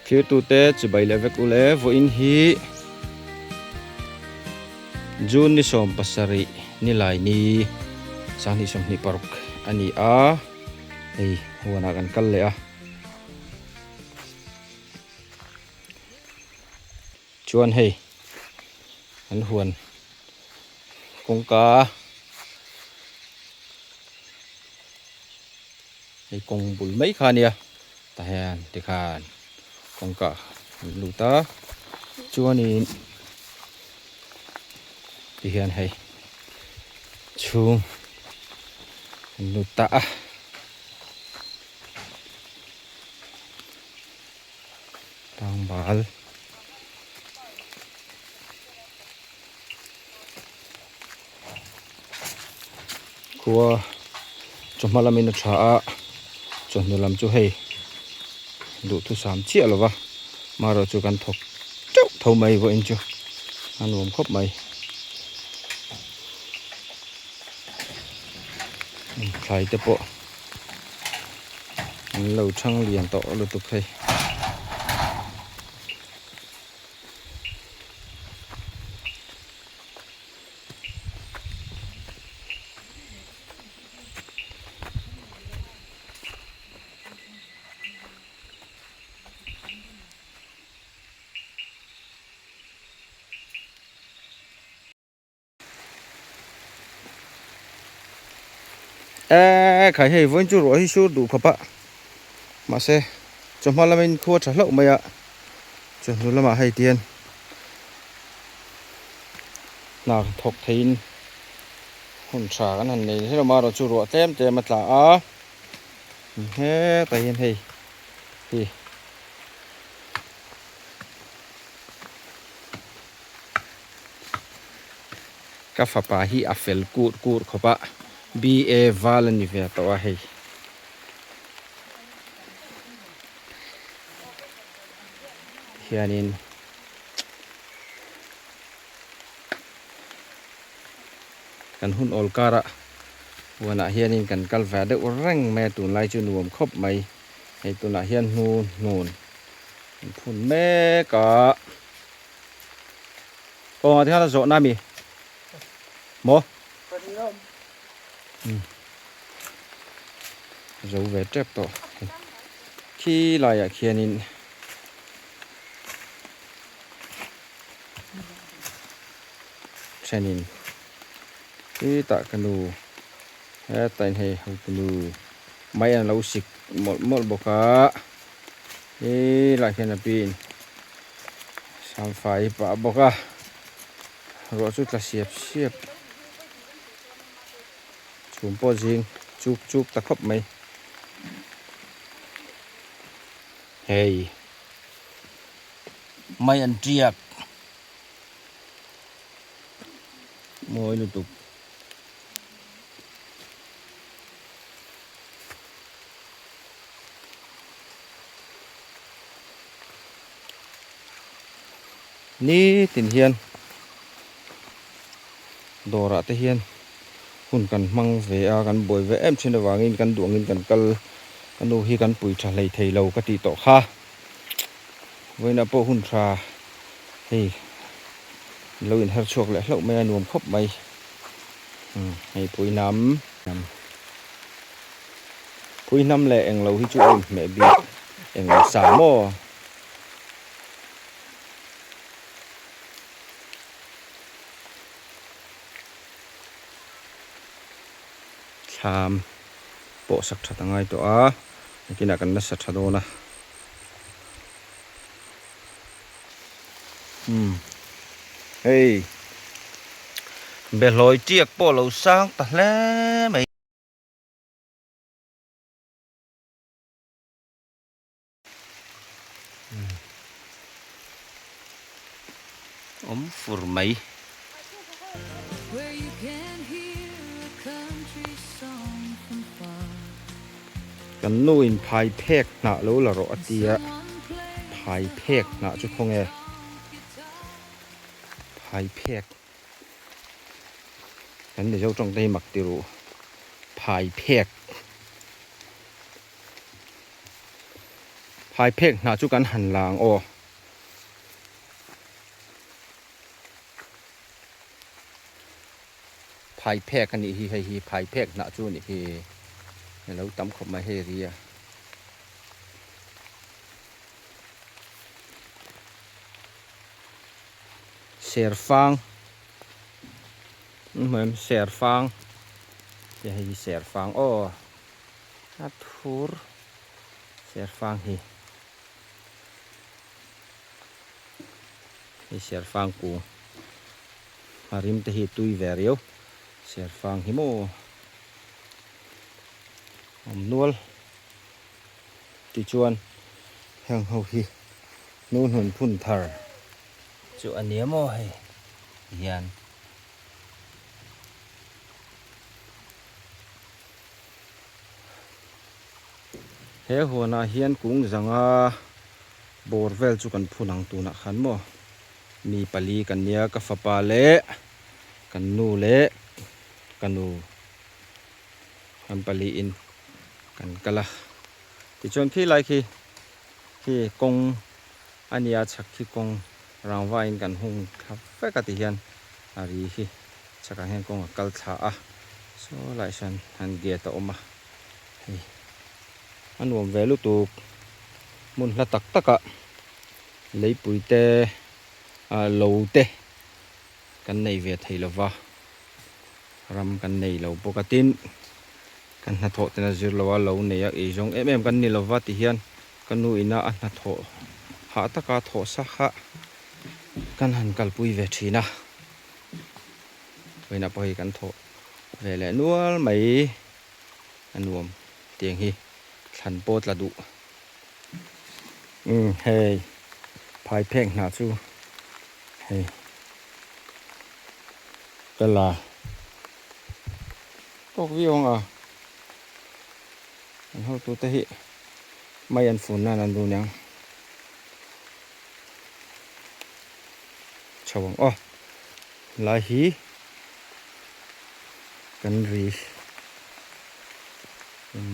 thlir tu te chi bai le vek ule vo in hi June ni som pasari ni lai ni sang ni som ni paruk ani a ei huana kan kal le a chuan hei an huan kongka hei kong bul mai kha nia ta hian ti khan kongka luta chuan in ti hian hei chung luta tang bal khua chomalamin tha a chonnulam chu hei du thu sam chi alova maro chu kan thok chau tho mai vo in chu anuam khop mai khai te po an lo thang lian to lu tu khai khai hei voin chu ro hi su du khapa ma se chomalamin khua tha hlo mai a chonu lama hei tian na thok thein hun tha kan han nei he ma ro chu ro tlem te ma tla a he ta hian hei hi ka fa pa hi a fel kut kut khopa ba valani ve to a hei hianin kan hun ol kara wana hianin kan kal va de reng me tun lai chu nuam khop mai hei tuna hian nu nun phun me ka o ma thia zo na mi mo zo ve trep to khi lai a khianin trenin ki ta kanu he tain hei hu kanu mai an lo sik mol mol boka e la khian pin sam fai pa boka ro chu tla siap siap chum po jing chuk chuk ta khop mai hei mai an triak moi lu tục ni tin hian dora te hian hun kan mang ve a kan boi ve em chhin awangin kan duangin kan kal kanu hi kan pui tha lei thei lo ka ti to kha voina po hun tha hei lo in har chok le hlo mai anuam khop mai hei pui nam le eng lo hi chu em me bi eng sa mo tham bộ sắc thật ngay to á cái nào cần nó sạch thật na hey bè lôi chiếc bộ lẩu sang ta lẽ mày phur màyกันนู่นพายเพกหนาแล้วละรอตีอะพายเพกหนาจุดคงเอพายเพกกันเดี๋ยวเจ้าจงได้หมักติรูพายเพกพ พายเพกหนาจุกันหันหลังโอพายเพกกันนี่ฮีพายเพกหนาจุนี่ฮีแล้วตั้มขบมาเฮเรียเสียฟังเหมือนเสียฟังจะให้เสียฟังโอ้ฮัทูร์เสียฟังฮีเสียฟังกูอาริมตะฮีตุยเวรียวเสียฟังฮิโมนวลติจวนแห่งเฮาฮีนู่นหุ่นพุ่นทาร์จุอันเนี้ยโมให้ยันเฮหัวนาเฮียนกุ้งจังอาบอร์เวลจุกันพูนังตูนักขันโมมีปลีกันเนี้ยกับฟ้าปาเละกันนูเละกันนูกันปลีอินกันกะละติจวนขี้ไรขี้กงอันนี้อาชักขี้กงรางวัลกันหงครับเฟกติเฮียนอารีขี้ชักกันเห็นกงกัลชาอ่ะโซ่ไหลฉันหันเกียร์ต่อมาอันรวมเวลุตุกมุนละตักตะกะเลยปุยเตโลเตกันในเวทให้ละวะรำกันในเราปกติกันนัทโตนะจิรละวะเราเนี่ยอีจงกันนี่ละวะที่เฮียนกันนู่อินะอันนัทโตหาตะกาโตสักฮะกันหันกัลปุยเวทีนะเวนับไปกันโตเวลนัวไม่อันรวมเตียงฮีขันโปดละดุเฮ้ยพายเพ่งหนาจูเฮ้ยเป็นละตกวิวอ่ะอันเขาตัวเตะไม่อันฝุ่นนั่นดูยังชาวบ้านอ๋อลาฮีกันรี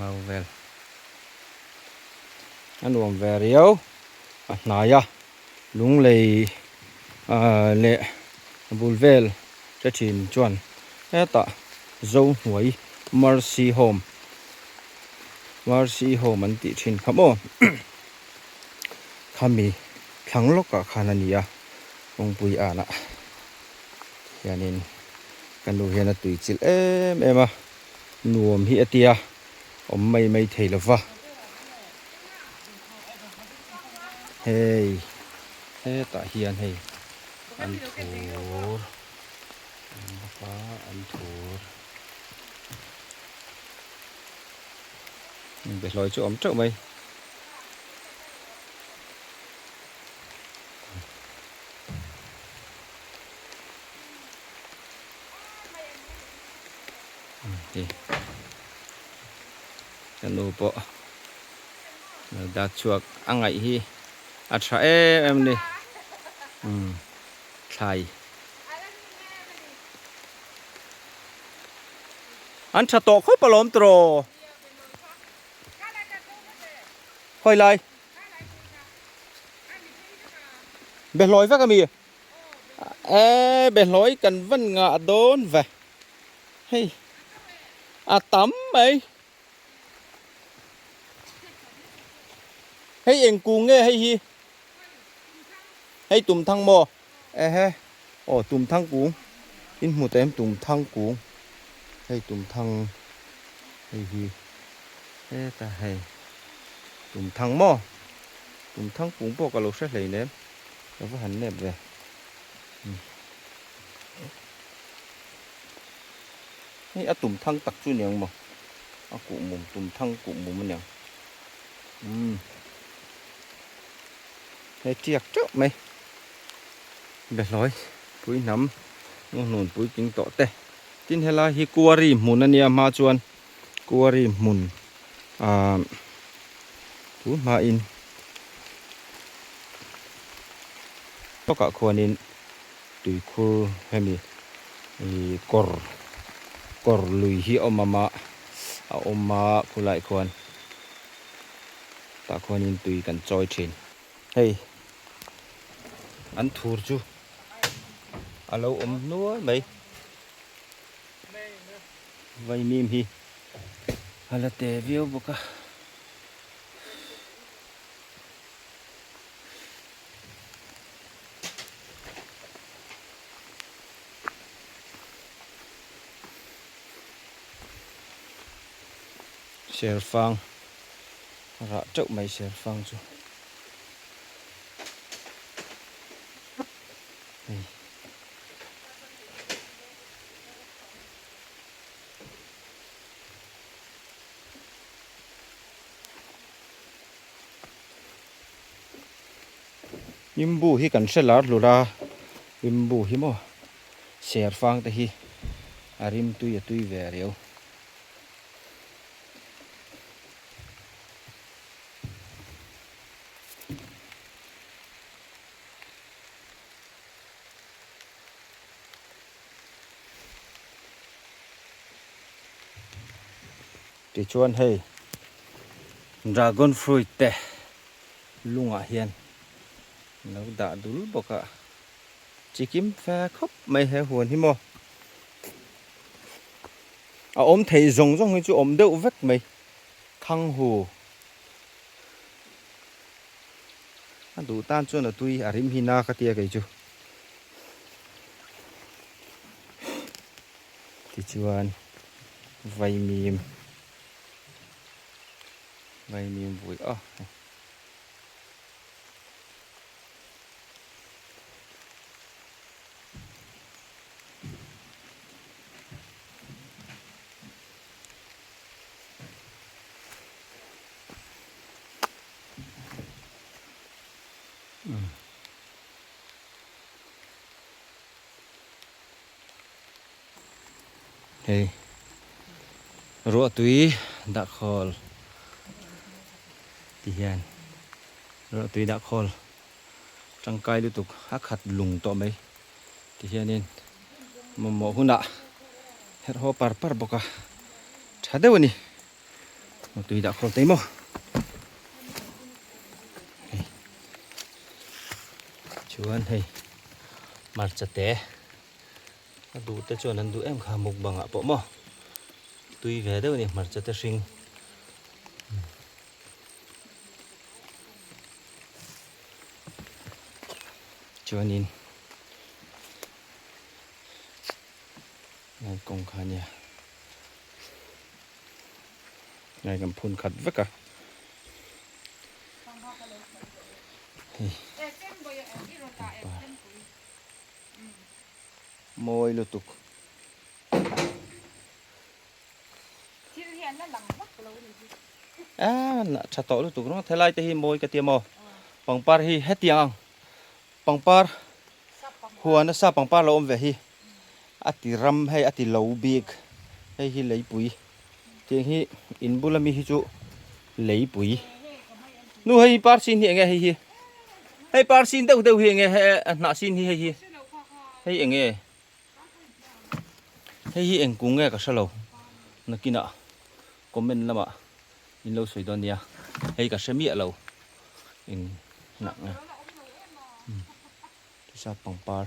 มาเวลอันรวมเวรียวนายะลุงเลยเละบูลเวลจะชินจวนเอตาโจหวยมาร์ซีโฮมมันติชินครับโอ้ขามีทั้งโลกกับขานันยาองปุยอานะยานินกันดูเห็นตุยจิลเอ็มนวมฮิอเตียอมไม่เทลวะเฮ้ยตาเฮียนเฮ้ยอันถูฟ้าอันถูไปลอยchỗ ấm trợ mày thì chân đồ bộ đặt chuột ăn ngày hi sợ em đi thầy anh chặt tổ khóc balom trò hỏi lại bè lối vác mi bè lối cần vân ngạ đốn về hay tắm ấy hay em cùng nghe hay tùm thăng mò tùm thăng cuống in một em tùm thăng cuống hay tùm thăng hay ta hay tùm thăng mò tùm thăng cuống bộ cả lục sách lấy ném nó có hẳn nẹp về hay tùm thăng tặc chu nhàng mà cụ mồm tùm thăng cụ mồm nhàng hay chiếc trước mày bè lốiปุ้ยน้ำนู่นปุ้ยจิงโตเตะทินเฮลาฮิกัวรีมุนอันนี้มาชวนกัวรีมุนปุ้ยมาอินก็กะควรอินตุยคูเฮมีกอร์ลุยฮิอมมาคุไลควร ta khuan in tui kan choi thin hei an thur chu alo nuôi mấy vay mìm hi hala te view boka sel phang ra chậu mấy sel phang chu imbu hi kan selar lura imbu hi mo sel phang te hi arim tui ve reu ti chuan hei dragon fruit te lunga hian lo da dul boka chikim pha khop mai he huan hi mo a om thei zong zong hi chu om deuh vek mai khang hu a du tan chuan a tui arim hi na ka tia kai chu ti chuan vai mìm vui a hei ro tui da khol ti hian ro tui da khol tangkai lu tuk ha khat lung to mai ti hianin mo huna her ho par boka thadewani tui da khol teimo chuan hei marchate du te chuan an du em kha muk banga po mo tui ve deuh ni marchate hring chuanin ngai kong khania ngai kam phun khat veka môi lu tục chặt tỏi lu tục nó thế lai te hi môi cái tiêm mò bằng par hi hết tiếng bằng par huan nó sa bằng par lo om về hi ati ram hay ati lâu big hay hi lấy bụi tiếng hi in bulami hi chu lấy bụi nu hay par xin hi nghe hi hay par xin đâu hi nghe hay nạ xin hi hay nghe hi anh cũng nghe cả sao lâu nó kia nọ comment lắm ạ in lâu soi đòn nha hay cả xe mía lâu in nặng nè sao bằng par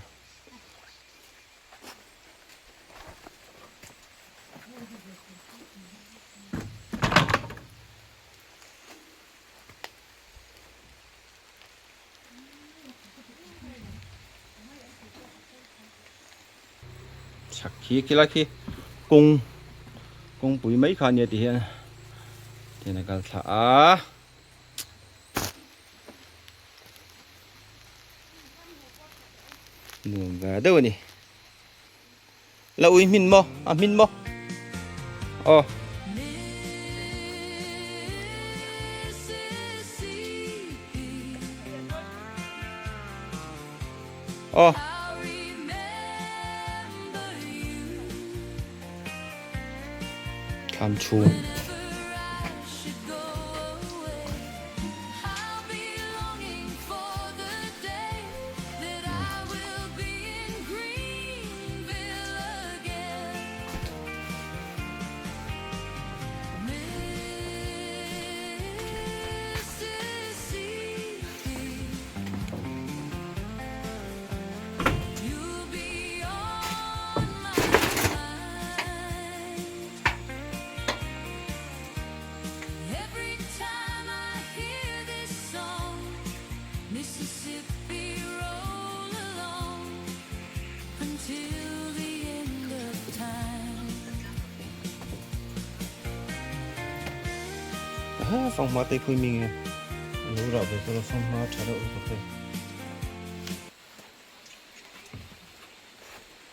sạc khí kia cung bụi mấy khăn như thì này cả thả nuông về đâu nè là ui min mo tham chuông ha phong ma tây khui mình lúa rau về rồi phong ma trả đậu được rồi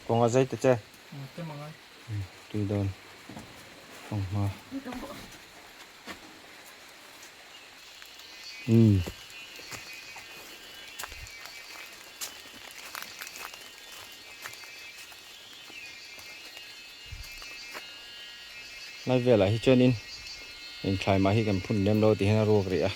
còn ở dây tự chơi tùy đơn phong ma lại về lại hi cho nên mình try mà hi cần phun đem đôi thì nó ruột rồi à